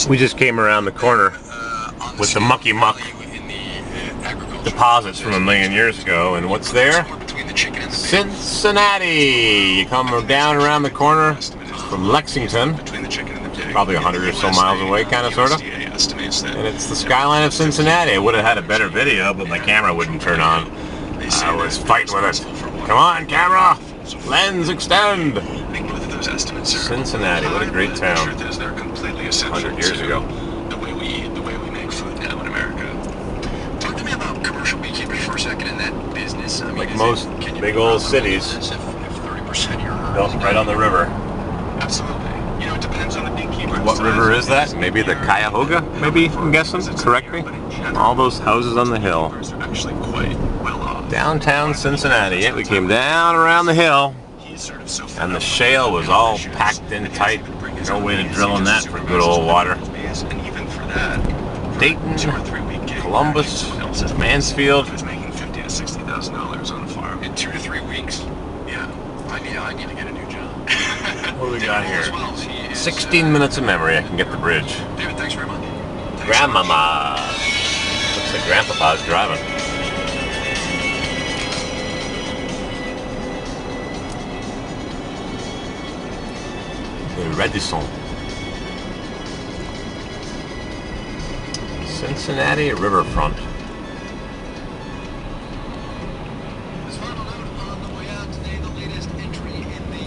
We just came around the corner with the mucky muck deposits from 1,000,000 years ago, and what's there? Cincinnati! You come down around the corner from Lexington, probably 100 or so miles away, kind of, sort of, and it's the skyline of Cincinnati. I would have had a better video, but my camera wouldn't turn on. I was fighting with it. Come on, camera! Lens extend! Cincinnati, what a great town. 100 years ago. The way we eat, the way we make food now in America. Talk to me about commercial beekeepers for a second in that business. I mean, like most big old cities, built right on the river. Absolutely. You know, it depends on the beekeeper. What river is that? Maybe the Cuyahoga, maybe, I'm guessing? Correct me? All those houses on the hill. Actually quite well off. Downtown Cincinnati. Yeah, we came down around the hill, and the shale was all packed in tight. No way to drill in that for good old water. Dayton, Columbus, Mansfield. Was making $50,000 to $60,000 on a farm in 2 to 3 weeks. Yeah, I need to get a new job. What do we got here? 16 minutes of memory. I can get the bridge. David, thanks very much. Grandmama. Looks like Grandpapa's driving. Radisson. Cincinnati riverfront. This final note on the way out today, the latest entry in the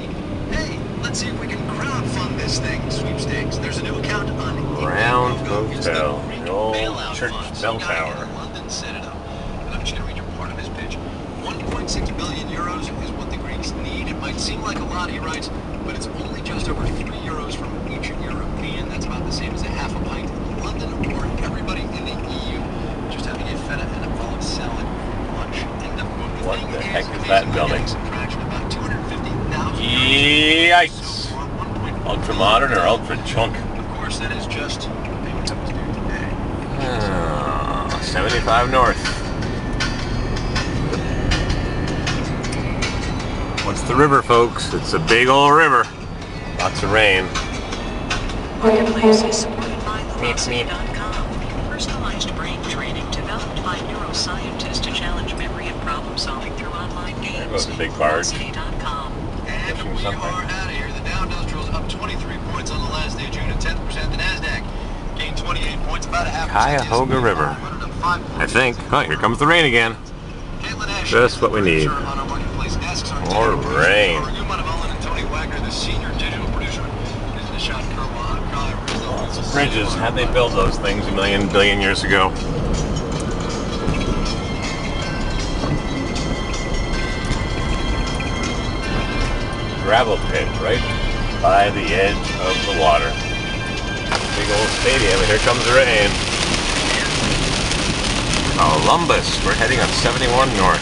hey, let's see if we can crowdfund this thing sweepstakes. There's a new account on Round Hotel, the old church bell tower. London set it up. And I'm just going to read you part of his pitch. 1.6 billion euros is what the Greeks need. It might seem like a lot, he writes, but it's only just over 3 euros from each European. That's about the same as a half a pint in London or everybody in the EU. Just having a feta and a bollock salad for lunch. End of quote. What the heck is that building? About 250,000. Yikes! Ultra modern or ultra chunk? Of course, that is just what payment was due today. 75 North. What's the river, folks? It's a big old river. Lots of rain. Marketplace is supported by Velocity.com. Personalized brain training developed by neuroscientists to challenge memory and problem solving through online games. There goes the big barge. Velocity.com. And we are out of here. The Dow Industrial's up 23 points on the last day of June, and 10%. The NASDAQ gained 28 points, about a half. Cuyahoga River. I think. Oh, here comes the rain again. Just what we need. More rain. Lots of bridges. How'd they build those things a million, billion years ago? Gravel pit right by the edge of the water. Big old stadium, and here comes the rain. Columbus. We're heading on 71 North.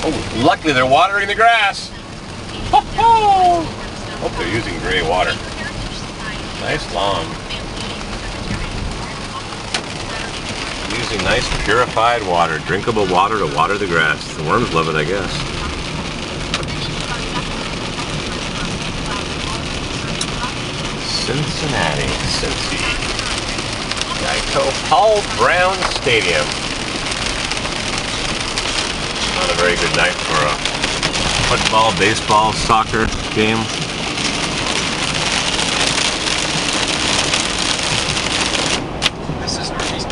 Oh, luckily they're watering the grass. Ho-ho! Hope they're using gray water. Nice lawn. Using nice purified water, drinkable water to water the grass. The worms love it, I guess. Cincinnati, Cinncy. Geico Paul Brown Stadium. Not a very good night for a football, baseball, soccer game. This is Northeast.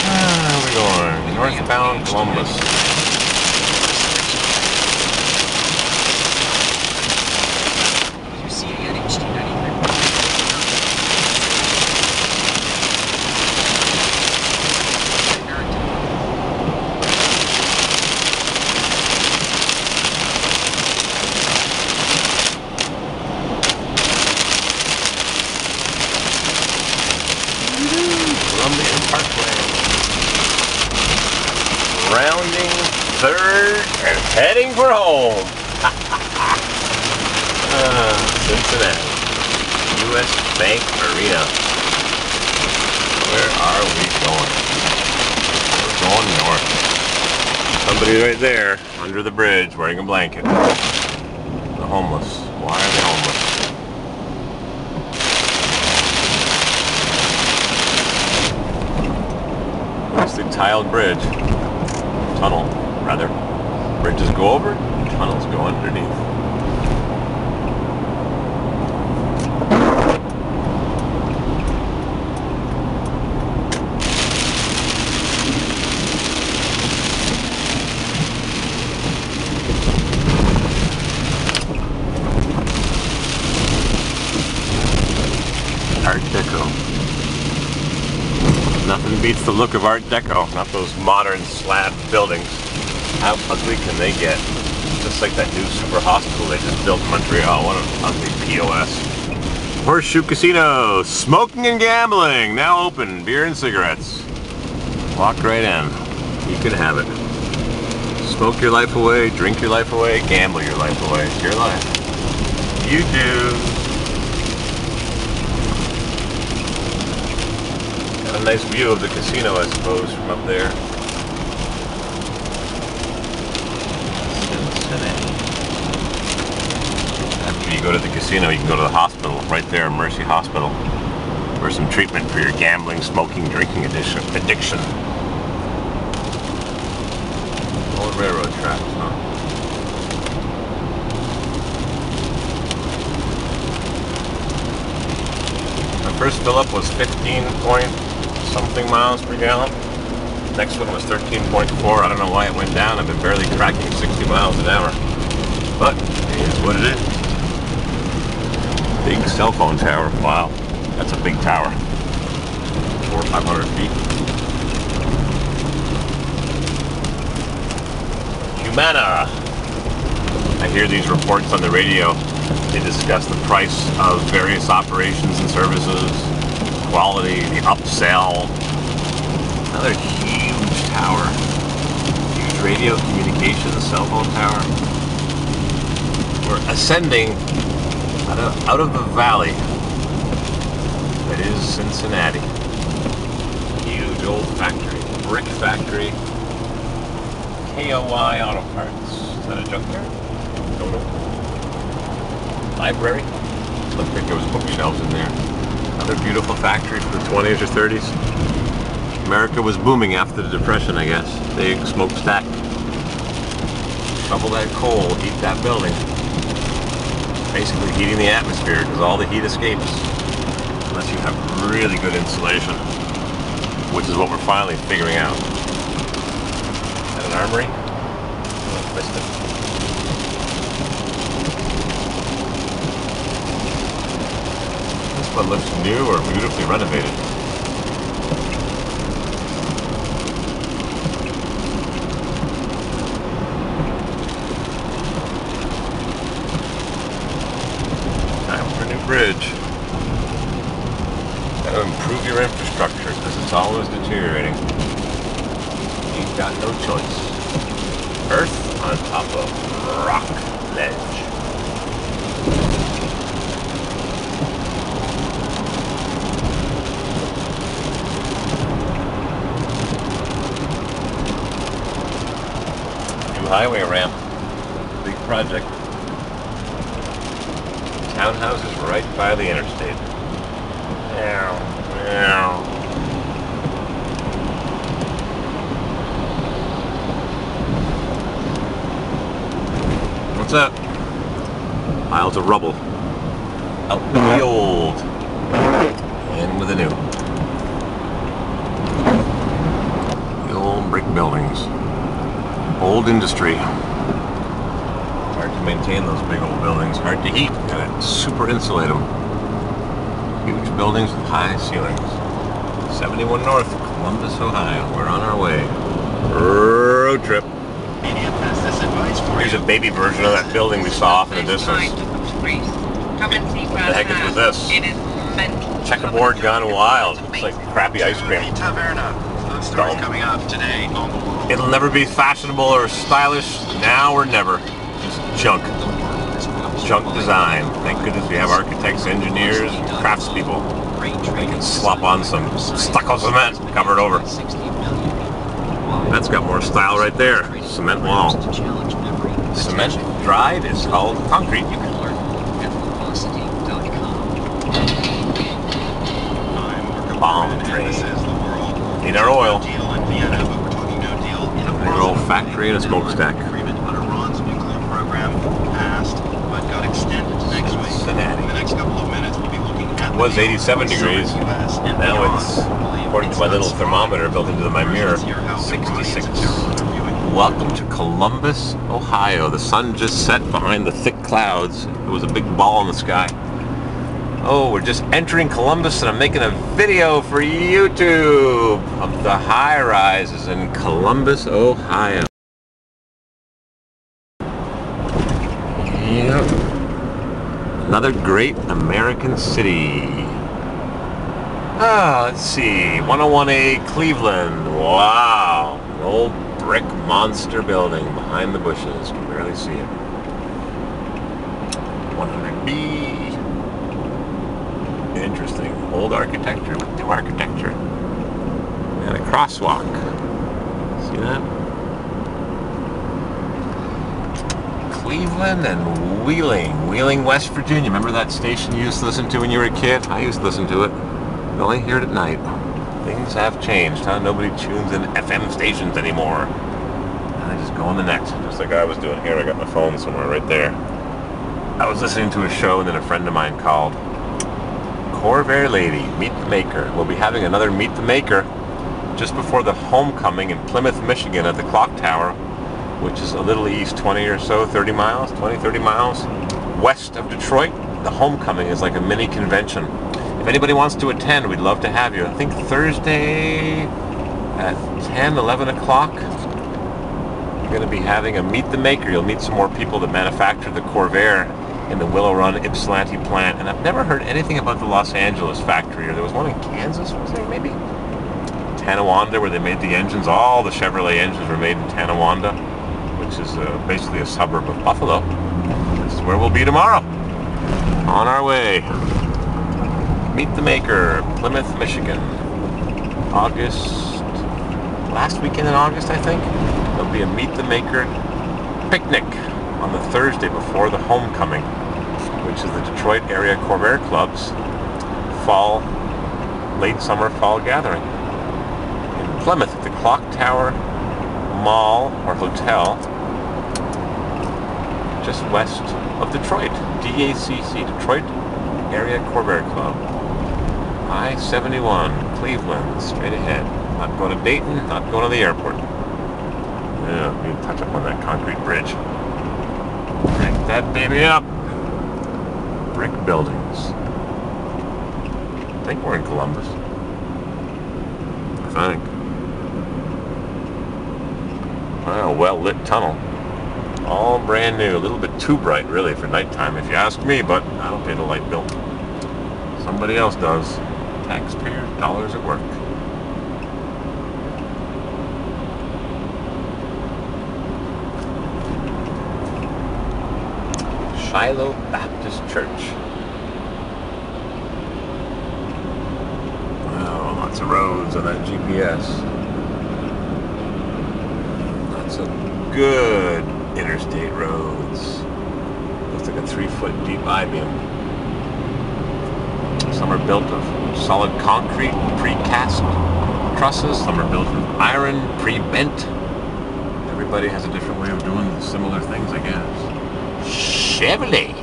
Where are we going? Northbound Columbus. Rounding third and heading for home. Cincinnati, U.S. Bank Arena. Where are we going? We're going north. Somebody right there under the bridge wearing a blanket. The homeless. Why are they homeless? It's the tiled bridge. Tunnel, rather. Bridges go over, tunnels go underneath. Art Deco. Nothing beats the look of Art Deco, not those modern slab buildings. How ugly can they get? Just like that new super hospital they just built in Montreal. What an ugly POS. Horseshoe Casino, smoking and gambling, now open, beer and cigarettes. Walk right in, you can have it. Smoke your life away, drink your life away, gamble your life away. It's your life. You do. Got a nice view of the casino, I suppose, from up there. After you go to the casino, you can go to the hospital, right there, Mercy Hospital, for some treatment for your gambling, smoking, drinking addiction. Old railroad tracks, huh? My first fill up was 15 point something miles per gallon. Next one was 13.4. I don't know why it went down. I've been barely tracking 60 miles an hour. But it is what it is. Big cell phone tower. Wow. That's a big tower. 400 or 500 feet. Humana. I hear these reports on the radio. They discuss the price of various operations and services, quality, the upsell. Another huge tower. Huge radio communications cell phone tower. We're ascending out of the valley that is Cincinnati. Huge old factory, brick factory. KOI Auto Parts. Is that a junkyard? Don't know. Library. Looked like there was bookshelves in there. Another beautiful factory from the 20s or 30s. America was booming after the Depression, I guess. Big smokestack. Shovel that coal, heat that building. Basically heating the atmosphere because all the heat escapes. Unless you have really good insulation. Which is what we're finally figuring out. Is that an armory? Oh, I missed it. This one looks new or beautifully renovated. Bridge. Got to improve your infrastructure because it's always deteriorating. You've got no choice. Earth on top of rock ledge. New highway ramp. Big project. Townhouses right by the interstate. Meow, meow. What's that? Piles of rubble. Out with the old. In with the new. The old brick buildings. Old industry. Hard to maintain those big old buildings. Hard to heat. Gotta super insulate them. Huge buildings with high ceilings. 71 North, Columbus, Ohio. We're on our way. Road trip. Here's a baby version of that building we saw off in the distance. What the heck is with this? Checkerboard gone wild. Looks like crappy ice cream. Coming up today on the world. It'll never be fashionable or stylish, now or never. Just junk. Junk design. Thank goodness we have architects, engineers, craftspeople. They can slop on some stucco cement and cover it over. That's got more style right there. Cement wall. Cement dried is called concrete. You can learn at velocity.com. Bomb train. Need our oil. Big old factory and a smokestack. Agreement on Iran's nuclear program passed, but got extended to next week. Cincinnati. In the next couple of minutes, we'll be looking at It was 87 degrees. Now it's, according to my little thermometer built into my mirror, 66. Welcome to Columbus, Ohio. The sun just set behind the thick clouds. It was a big ball in the sky. Oh, we're just entering Columbus and I'm making a video for YouTube of the high-rises in Columbus, Ohio. Yep. Another great American city. Let's see. 101A Cleveland. Wow. An old brick monster building behind the bushes. Can barely see it. 100B. Interesting. Old architecture with new architecture. And a crosswalk. See that? Cleveland and Wheeling, West Virginia. Remember that station you used to listen to when you were a kid? I used to listen to it. You only hear it at night. Things have changed, huh? Nobody tunes in FM stations anymore. I just go on the net, just like I was doing here. I got my phone somewhere right there. I was listening to a show and then a friend of mine called. Corvair Lady, Meet the Maker. We'll be having another Meet the Maker just before the homecoming in Plymouth, Michigan at the Clock Tower, which is a little east, 20 or so, 30 miles, 20, 30 miles west of Detroit. The homecoming is like a mini convention. If anybody wants to attend, we'd love to have you. I think Thursday at 10, 11 o'clock, we're going to be having a Meet the Maker. You'll meet some more people that manufacture the Corvair in the Willow Run Ypsilanti plant. And I've never heard anything about the Los Angeles factory. Or there was one in Kansas, was there maybe? Tonawanda, where they made the engines. All the Chevrolet engines were made in Tonawanda, which is basically a suburb of Buffalo. This is where we'll be tomorrow. On our way. Meet the Maker, Plymouth, Michigan. Last weekend in August, I think. There'll be a Meet the Maker picnic on the Thursday before the homecoming, which is the Detroit area Corvair Club's late summer fall gathering. In Plymouth at the Clock Tower Mall or Hotel, just west of Detroit. DACC, Detroit Area Corvair Club. I-71, Cleveland, straight ahead. Not going to Dayton, not going to the airport. Yeah, need to touch up on that concrete bridge. Crank that baby up. Brick buildings. I think we're in Columbus. I think. Wow, well-lit tunnel. All brand new. A little bit too bright, really, for nighttime, if you ask me, but I don't pay the light bill. Somebody else does. Taxpayer dollars at work. Shiloh Baptist Church. Wow, lots of roads on that GPS. Lots of good interstate roads. Looks like a 3-foot deep I-beam. Some are built of solid concrete, precast trusses. Some are built of iron, pre-bent. Everybody has a different way of doing similar things, I guess. Chevy.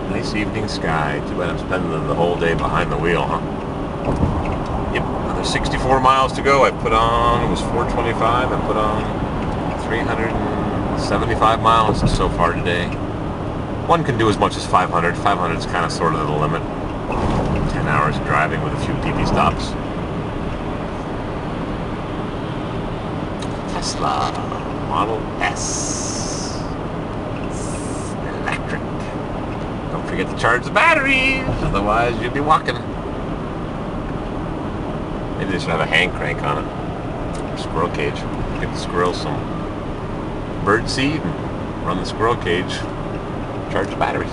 Nice evening sky. Too bad I'm spending the whole day behind the wheel, huh? Yep, another 64 miles to go. I put on, it was 425, I put on 375 miles so far today. One can do as much as 500. 500 is kind of sort of the limit. 10 hours of driving with a few PP stops. Tesla Model S. Electric. Don't forget to charge the batteries, otherwise you'll be walking. Maybe they should have a hand crank on it. Or squirrel cage. Get the squirrels some bird seed and run the squirrel cage. Charge the battery.